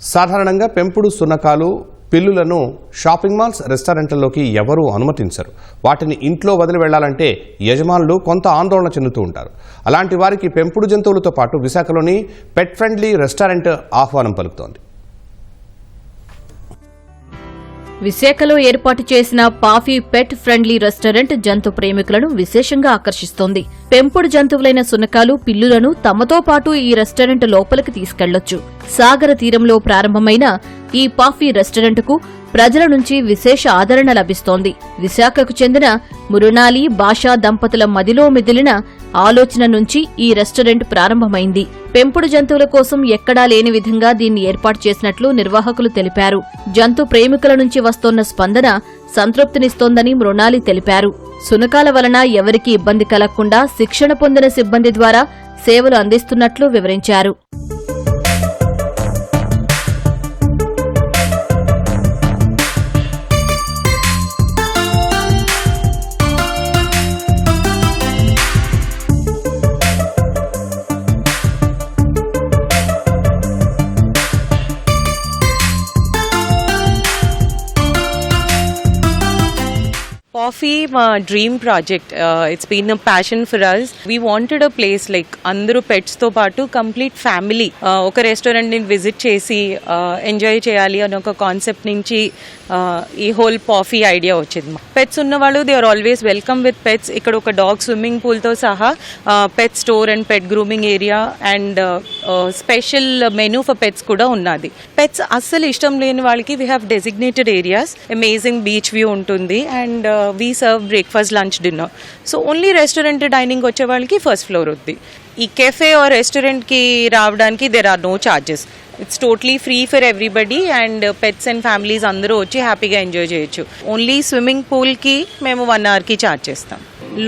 సాధారణంగా పెంపుడు సునకాలు పిల్లులను shopping malls రెస్టారెంట్లలోకి ఎవరూ అనుమతించరు. వాటిని ఇంట్లో వదిలి వెళ్లాలంటే యజమానులు కొంత ఆందోళన చెందుతూ ఉంటారు. అలాంటి వారికి పెంపుడు జంతువులతో పాటు విశాఖలోని పెట్ ఫ్రెండ్లీ రెస్టారెంట్ ఆహ్వానం పలుకుతోంది. విశాఖలో ఏర్పాటు చేసిన పాఫీ పెట్ ఫ్రెండ్లీ రెస్టారెంట్ జంతు ప్రేమికులను విశేషంగా ఆకర్షిస్తోంది. పెంపుడు జంతువులైన సునకాలు, పిల్లులను తమతో పాటు ఈ రెస్టారెంట్ లోపలికి తీసుకెళ్లొచ్చు. సాగర తీరంలో ప్రారంభమైన ఈ పాఫీ రెస్టారెంట్కు ప్రజల నుంచి విశేష ఆదరణ లభిస్తోంది. విశాఖకు చెందిన మురునాలి భాషా దంపతుల మదిలో మెదిలిన ఆలోచన నుంచి ఈ రెస్టారెంట్ ప్రారంభమైంది. పెంపుడు జంతువుల కోసం ఎక్కడా లేని విధంగా దీన్ని ఏర్పాటు చేసినట్లు నిర్వాహకులు తెలిపారు. జంతు ప్రేమికుల నుంచి వస్తోన్న స్పందన సంతృప్తినిస్తోందని మృణాలి తెలిపారు. సునకాల వలన ఎవరికీ ఇబ్బంది కలగకుండా శిక్షణ పొందిన సిబ్బంది ద్వారా సేవలు అందిస్తున్నట్లు వివరించారు. Coffee, my dream project. It's been a passion for us. We wanted a place like andru pets to paatu complete family oka restaurant ni visit chesi enjoy cheyali ani oka concept nunchi ee whole coffee idea ochindi. Pets unna vallu they are always welcome with pets. Ikkada oka dog swimming pool tho saha pet store and pet grooming area and special menu for pets kuda unnadi. Pets assalu ishtam leni valiki we have designated areas. Amazing beach view untundi and we serve breakfast, lunch, dinner. So only restaurant dining వచ్చే వాళ్ళకి first floor ఉంది. ఈ cafe are restaurant కి రావడానికి there are no charges. It's totally free for everybody and pets and families అందరూ వచ్చి హ్యాపీగా enjoy చేయొచ్చు. ఓన్లీ స్విమ్మింగ్ పూల్ కి మేము 1 hour కి ఛార్జ్ చేస్తాం.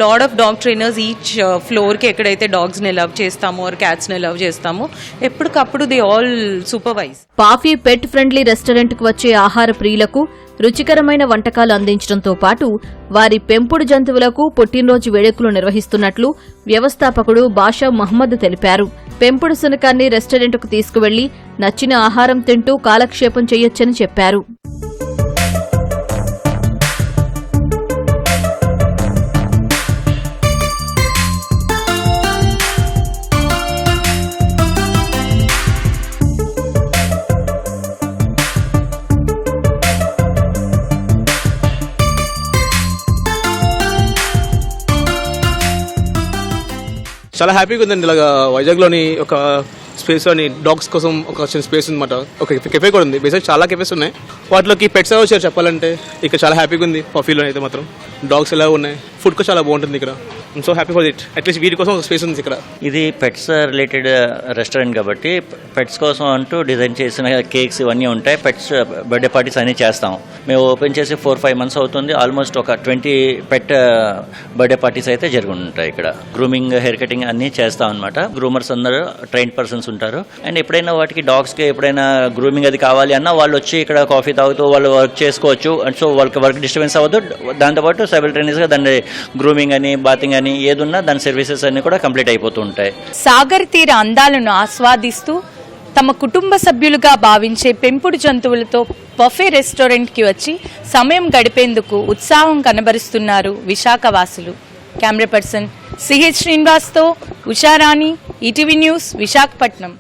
Lot of dog trainers each floor కి ఎక్కడైతే డాగ్స్ ని లవ్ చేస్తామో ఆర్ క్యాట్స్ ని లవ్ చేస్తామో ఎప్పటికప్పుడు దే ఆల్ సూపర్వైజ్. పాఫీ పెట్ ఫ్రెండ్లీ రెస్టారెంట్ కు వచ్చే ఆహార ప్రియులకు రుచికరమైన వంటకాలు అందించడంతో పాటు వారి పెంపుడు జంతువులకు పుట్టినరోజు వేడుకలు నిర్వహిస్తున్నట్లు వ్యవస్థాపకుడు బాషా మహమ్మద్ తెలిపారు. పెంపుడు సునకాన్ని రెస్టారెంట్కు తీసుకువెళ్లి నచ్చిన ఆహారం తింటూ కాలక్షేపం చేయొచ్చని చెప్పారు. చాలా హ్యాపీగా ఉందండి. ఇలాగా వైజాగ్లోని ఒక స్పేస్లోని డాగ్స్ కోసం ఒక చిన్న స్పేస్ ఉందన్నమాట. ఒక కెఫే కూడా ఉంది. బేసిక్ చాలా కెఫేస్ ఉన్నాయి. వాటిలోకి పెట్స్ వచ్చారు చెప్పాలంటే. ఇక్కడ చాలా హ్యాపీగా ఉంది. కాఫీలో అయితే మాత్రం డాగ్స్ ఎలా ఉన్నాయి. ఫుడ్ కూడా చాలా బాగుంటుంది ఇక్కడ. So happy for it. At least వీటి కోసం ఒక స్పేస్ ఉంది ఇక్కడ. ఇది పెట్స్ రిలేటెడ్ రెస్టారెంట్ కాబట్టి పెట్స్ కోసం అంటూ డిజైన్ చేసిన కేక్స్ ఇవన్నీ ఉంటాయి. పెట్స్ బర్త్డే పార్టీస్ అన్నీ చేస్తాం. మేము ఓపెన్ చేసి 4-5 months అవుతుంది. ఆల్మోస్ట్ ఒక 20 పెట్ బర్త్డే పార్టీస్ అయితే జరుగుతుంటాయి ఇక్కడ. గ్రూమింగ్, హెయిర్ కటింగ్ అన్నీ చేస్తాం అనమాట. గ్రూమర్స్ అందరూ ట్రైన్డ్ పర్సన్స్ ఉంటారు. అండ్ ఎప్పుడైనా వాటికి డాగ్స్కి ఎప్పుడైనా గ్రూమింగ్ అది కావాలి అన్నా వాళ్ళు వచ్చి ఇక్కడ కాఫీ తాగుతూ వాళ్ళు వర్క్ చేసుకోవచ్చు. అండ్ సో వాళ్ళకి వర్క్ డిస్టర్బెన్స్ అవ్వదు. దాంతోపాటు సైమల్టేనియస్గా దాన్ని గ్రూమింగ్ అని, బాతింగ్ అని ఏదున్నా దాని సర్వీసెస్ అన్ని కూడా కంప్లీట్ అయిపోతూ ఉంటాయి. సాగర్ తీర అందాలను ఆస్వాదిస్తూ తమ కుటుంబ సభ్యులుగా భావించే పెంపుడు జంతువులతో బఫే రెస్టారెంట్కి వచ్చి సమయం గడిపేందుకు ఉత్సాహం కనబరుస్తున్నారు విశాఖవాసులు. కెమెరా పర్సన్ సిహెచ్ శ్రీనివాస్తో ఉషారాణి, ఈటీవీ న్యూస్, విశాఖపట్నం.